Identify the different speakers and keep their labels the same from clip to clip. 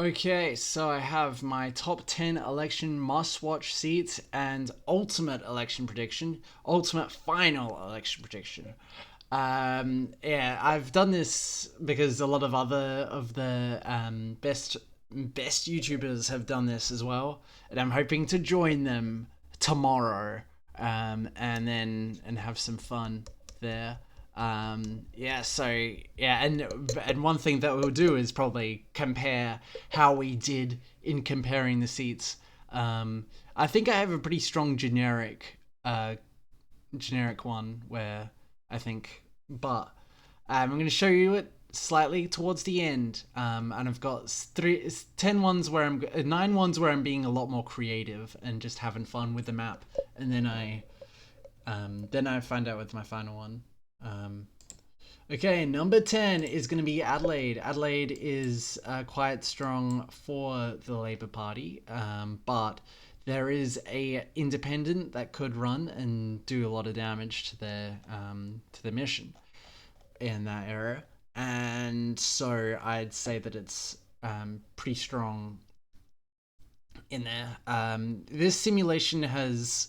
Speaker 1: Okay, so I have my top 10 election must watch seats and ultimate election prediction, ultimate final election prediction. Yeah, I've done this because a lot of other of the best YouTubers have done this as well, and I'm hoping to join them tomorrow, and have some fun there. Yeah, so yeah, and one thing that we'll do is probably compare how we did in comparing the seats. I think I have a pretty strong generic one where I think, but I'm going to show you it slightly towards the end. And I've got 10 ones where I'm 9 ones where I'm being a lot more creative and just having fun with the map, and then I find out with my final one. Um, Okay, number 10 is going to be Adelaide. Adelaide is quite strong for the Labour Party, but there is a independent that could run and do a lot of damage to their mission in that area. And so I'd say that it's pretty strong in there. This simulation has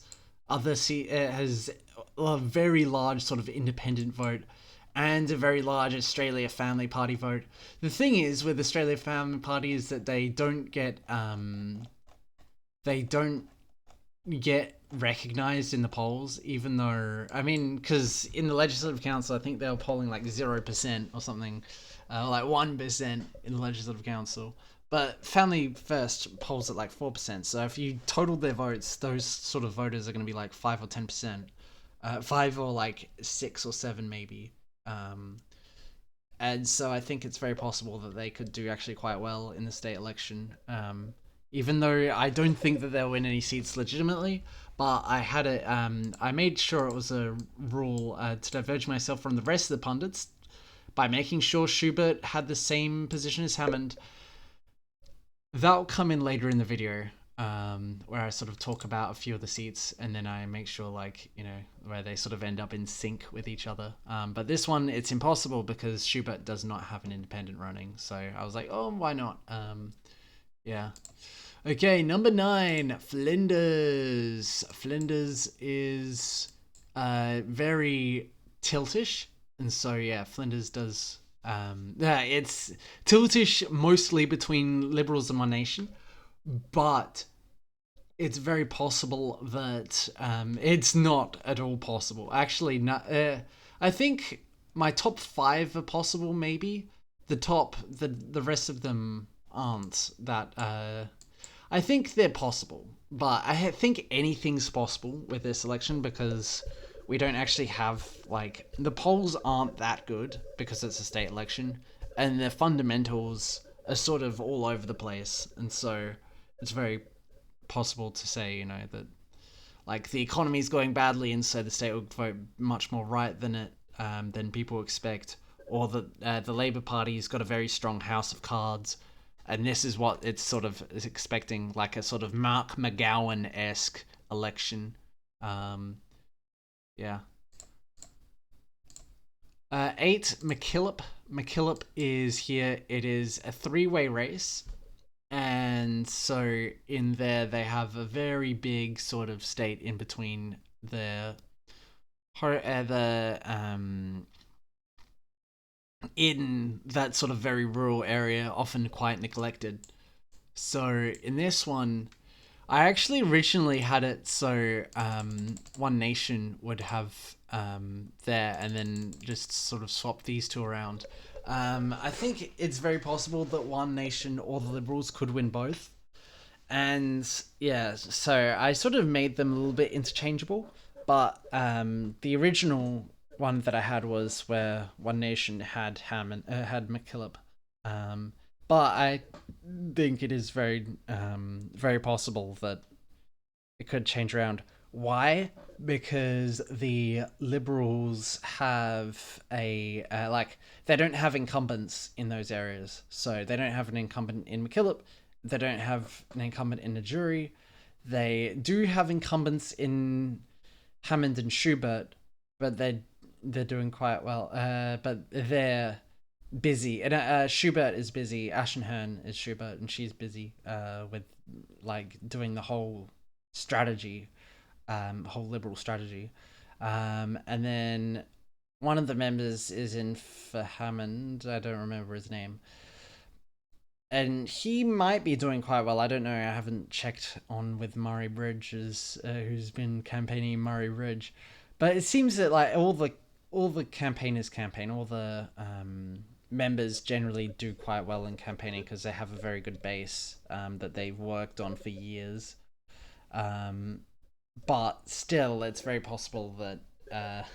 Speaker 1: has a very large sort of independent vote and a very large Australia Family Party vote. The thing is with Australia Family Party is that they don't get recognized in the polls, even though I mean, because in the Legislative Council, I think they were polling like 0% or something, like 1% in the Legislative Council. But Family First polls at like 4%. So if you total their votes, those sort of voters are going to be like 5 or 10%, 5 or like 6 or 7 maybe. Um, and so I think it's very possible that they could do actually quite well in the state election. Even though I don't think that they'll win any seats legitimately, but I made sure it was a rule to diverge myself from the rest of the pundits by making sure Schubert had the same position as Hammond. That'll come in later in the video, where I sort of talk about a few of the seats, and then I make sure, like, where they sort of end up in sync with each other. But this one, it's impossible because Schubert does not have an independent running. So I was like, oh, why not? Yeah. Okay, number 9, Flinders. Flinders is very tiltish, and so yeah, Flinders does. Yeah, it's tiltish mostly between Liberals and One Nation, but it's very possible that it's not at all possible. Actually, not. I think my top 5 are possible. Maybe the rest of them aren't that. I think they're possible, but I think anything's possible with this election because we don't actually have, like, the polls aren't that good because it's a state election, and the fundamentals are sort of all over the place, and so it's very possible to say, that, like, the economy's going badly, and so the state will vote much more right than people expect, or that the Labour Party's got a very strong house of cards, and this is what it's sort of is expecting, like a sort of Mark McGowan-esque election. Um, yeah. 8, McKillop. McKillop is here. It is a 3-way race. And so in there, they have a very big sort of state in between in that sort of very rural area, often quite neglected. So in this one, I actually originally had it so One Nation would have there, and then just sort of swap these two around. I think it's very possible that One Nation or the Liberals could win both. And yeah, so I sort of made them a little bit interchangeable. But the original one that I had was where One Nation had had McKillop. Um, but I think it is very possible that it could change around. Why? Because the Liberals have they don't have incumbents in those areas, so they don't have an incumbent in McKillop. They don't have an incumbent in the jury. They do have incumbents in Hammond and Schubert, but they're doing quite well. But they're busy, and Schubert is busy. Ashenhern is Schubert, and she's busy with like doing the whole strategy, whole liberal strategy. And then one of the members is in for Hammond. I don't remember his name, and he might be doing quite well. I don't know. I haven't checked on with Murray Bridges, who's been campaigning Murray Bridge, but it seems that like all the campaigners campaign, all the members generally do quite well in campaigning because they have a very good base that they've worked on for years. Um, but still, it's very possible that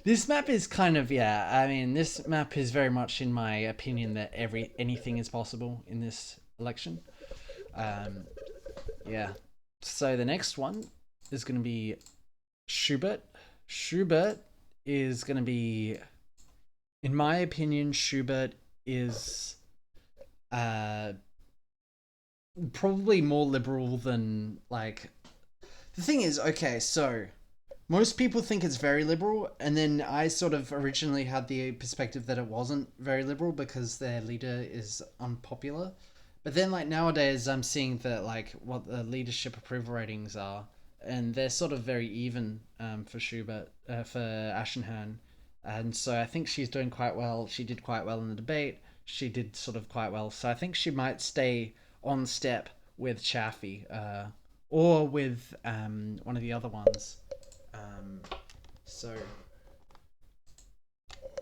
Speaker 1: this map is kind of, yeah. I mean, this map is very much, in my opinion, that anything is possible in this election. Um, yeah. So the next one is going to be Schubert. Schubert is going to be, in my opinion, Schubert is uh probably more liberal than like. The thing is, okay, so most people think it's very liberal, and then I sort of originally had the perspective that it wasn't very liberal because their leader is unpopular. But then, like, nowadays, I'm seeing that, like, what the leadership approval ratings are, and they're sort of very even for Schubert, for Ashenhern. And so I think she's doing quite well. She did quite well in the debate. She did sort of quite well. So I think she might stay on step with Chaffee, or with one of the other ones. Um, so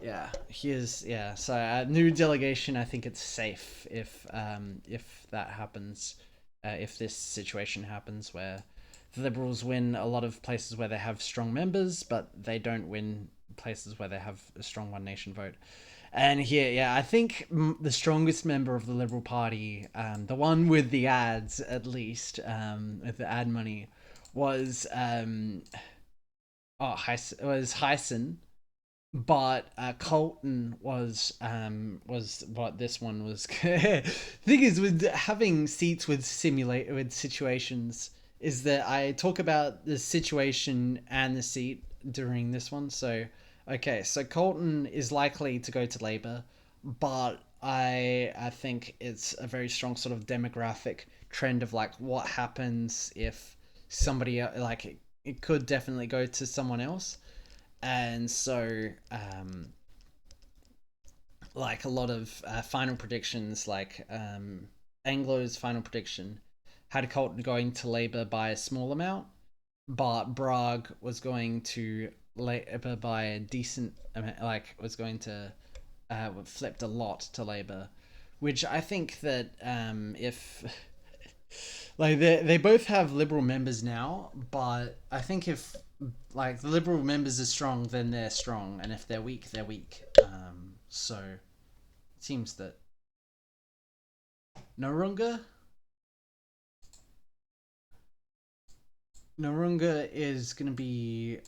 Speaker 1: yeah, here's yeah. So new delegation. I think it's safe if that happens, if this situation happens where the Liberals win a lot of places where they have strong members, but they don't win places where they have a strong One Nation vote. And here, yeah, I think the strongest member of the Liberal Party, the one with the ads at least, with the ad money, was was Hyson, but Colton was what this one was. Thing is, with having seats with simulate with situations, is that I talk about the situation and the seat during this one. So okay, so Colton is likely to go to Labour, but I think it's a very strong sort of demographic trend of like what happens if somebody like it could definitely go to someone else. And so like a lot of final predictions, like Anglo's final prediction had Colton going to Labour by a small amount, but Bragg was going to Labour by a decent amount, like was going to flipped a lot to Labour, which I think that if like they both have Liberal members now, but I think if like the Liberal members are strong, then they're strong, and if they're weak, they're weak. So it seems that Narunga Narunga is gonna be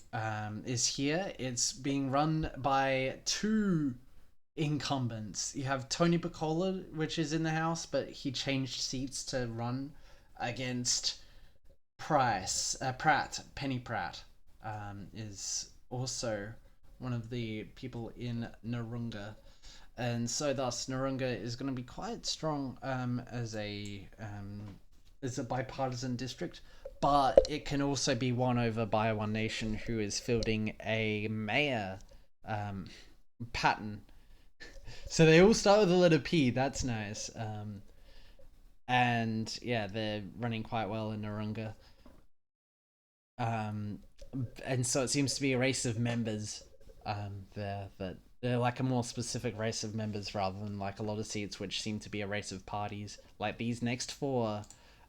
Speaker 1: is here. It's being run by two incumbents. You have Tony Bacola, which is in the House, but he changed seats to run against Penny Pratt, is also one of the people in Narunga. And so thus Narunga is going to be quite strong as a bipartisan district, but it can also be won over by One Nation, who is fielding a mayor, um, Patton. So they all start with the letter P. That's nice. And yeah, they're running quite well in Narunga. Um, and so it seems to be a race of members there that they're like a more specific race of members rather than like a lot of seats which seem to be a race of parties like these next four.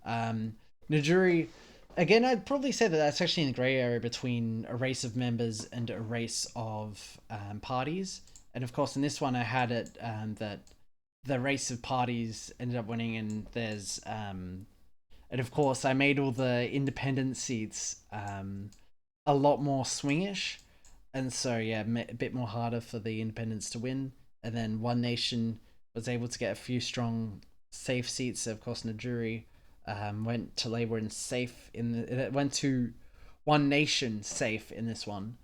Speaker 1: Najuri, again, I'd probably say that that's actually in the grey area between a race of members and a race of parties. And of course in this one I had it that the race of parties ended up winning, and there's and of course I made all the independent seats a lot more swingish, and so yeah, a bit more harder for the independents to win. And then One Nation was able to get a few strong safe seats. Of course, Najuri went to Labour and safe it went to One Nation safe in this one.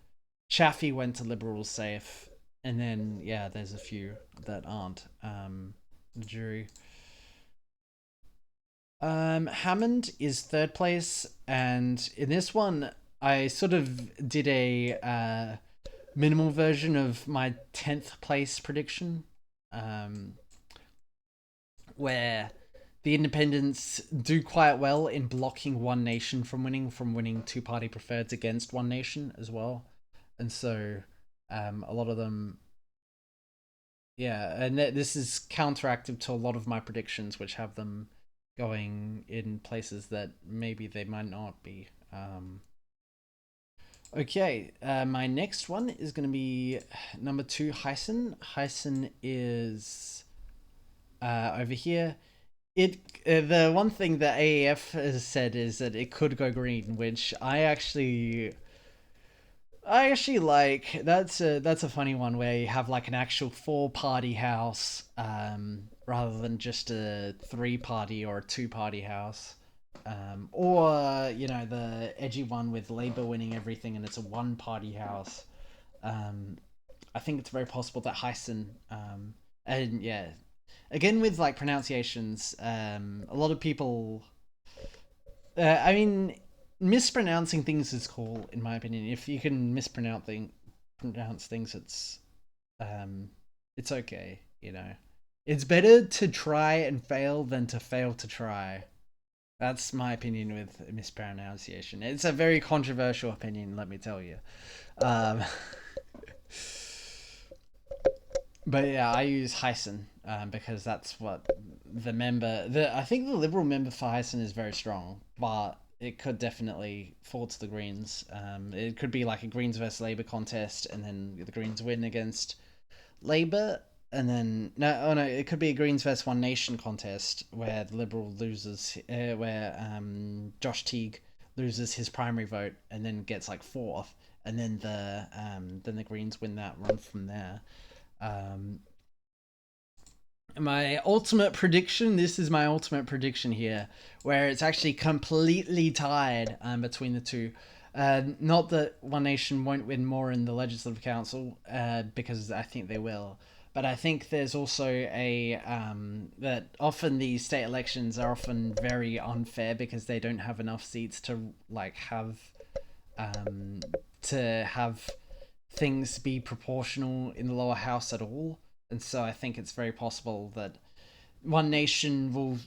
Speaker 1: Chaffee went to Liberals safe, and then yeah, there's a few that aren't. The jury. Hammond is third place, and in this one, I sort of did a minimal version of my 10th place prediction, um, where the independents do quite well in blocking One Nation from winning two party preferreds against One Nation as well, and so a lot of them. Yeah, and this is counteractive to a lot of my predictions, which have them going in places that maybe they might not be. Okay, my next one is going to be number 2, Heisen. Heisen is over here. It the one thing that AAF has said is that it could go green, which I actually like. That's a funny one where you have like an actual 4-party house, rather than just a 3-party or a 2-party house, or the edgy one with Labour winning everything and it's a 1-party house. Um, I think it's very possible that Heisen, and yeah, again with like pronunciations, a lot of people. I mean, mispronouncing things is cool, in my opinion. If you can pronounce things, um, it's okay. It's better to try and fail than to fail to try. That's my opinion with mispronunciation. It's a very controversial opinion, let me tell you. Um, but yeah, I use Heisen, because that's what the member. I think the Liberal member for Heisen is very strong, but it could definitely fall to the Greens. It could be like a Greens versus Labour contest, and then the Greens win against Labour, and then no, oh no, it could be a Greens versus One Nation contest where the Liberal loses, where Josh Teague loses his primary vote and then gets like fourth, and then the Greens win that run from there. Um, my ultimate prediction. This is my ultimate prediction here, where it's actually completely tied between the two. Not that One Nation won't win more in the Legislative Council, because I think they will. But I think there's also that often these state elections are often very unfair because they don't have enough seats to um, have things be proportional in the lower house at all. And so I think it's very possible that One Nation will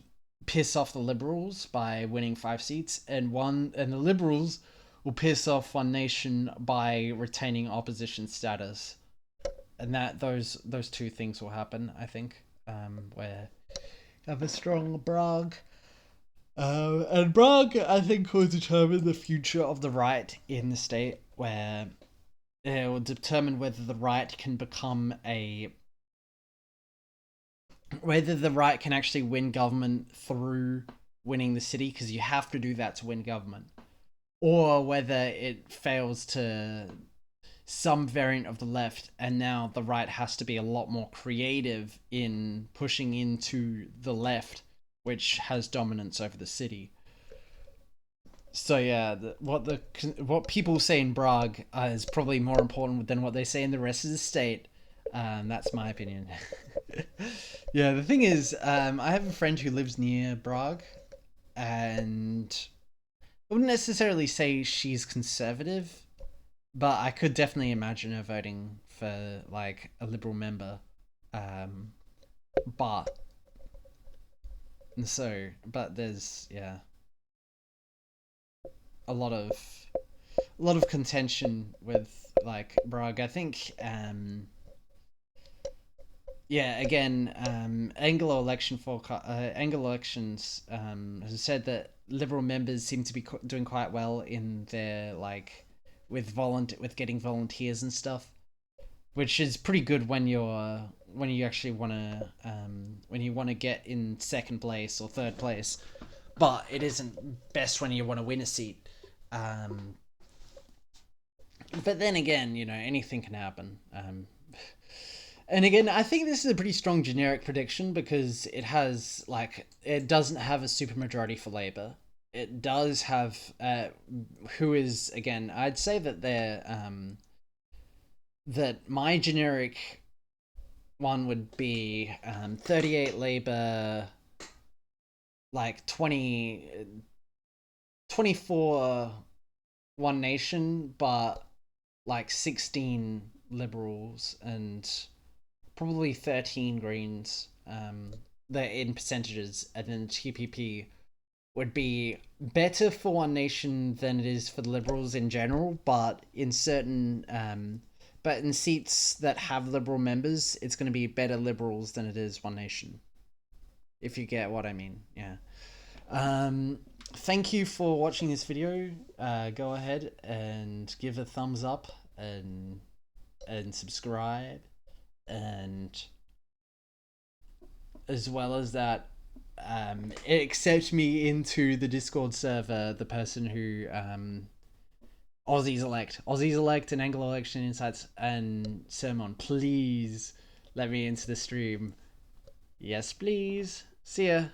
Speaker 1: piss off the Liberals by winning 5 seats, and the Liberals will piss off One Nation by retaining opposition status. And that those two things will happen, I think. Where you have a strong Bragg. And Bragg, I think, will determine the future of the right in the state, where it will determine whether the right can actually win government through winning the city, because you have to do that to win government, or whether it fails to some variant of the left, and now the right has to be a lot more creative in pushing into the left, which has dominance over the city. So yeah, what people say in Prague is probably more important than what they say in the rest of the state. That's my opinion. Yeah, the thing is, I have a friend who lives near Prague, and I wouldn't necessarily say she's conservative, but I could definitely imagine her voting for like a liberal member. Um, but but there's a lot of contention with like Prague. I think again, Anglo Elections has said that Liberal members seem to be doing quite well in their like with getting volunteers and stuff, which is pretty good when you actually want to when you want to get in second place or third place, but it isn't best when you want to win a seat. Um, but then again, anything can happen. And again, I think this is a pretty strong generic prediction because it doesn't have a supermajority for Labour. It does have who is again. I'd say that they're that my generic one would be 38 Labour, like 24 One Nation, but like 16 Liberals and probably 13 Greens. They're in percentages, and then TPP would be better for One Nation than it is for the Liberals in general, but in certain but in seats that have Liberal members, it's going to be better Liberals than it is One Nation. If you get what I mean, yeah. Thank you for watching this video. Go ahead and give a thumbs up and subscribe, and as well as that, accept me into the Discord server, the person who Aussies elect and Anglo election insights and sermon. Please let me into the stream. Yes, please. See ya.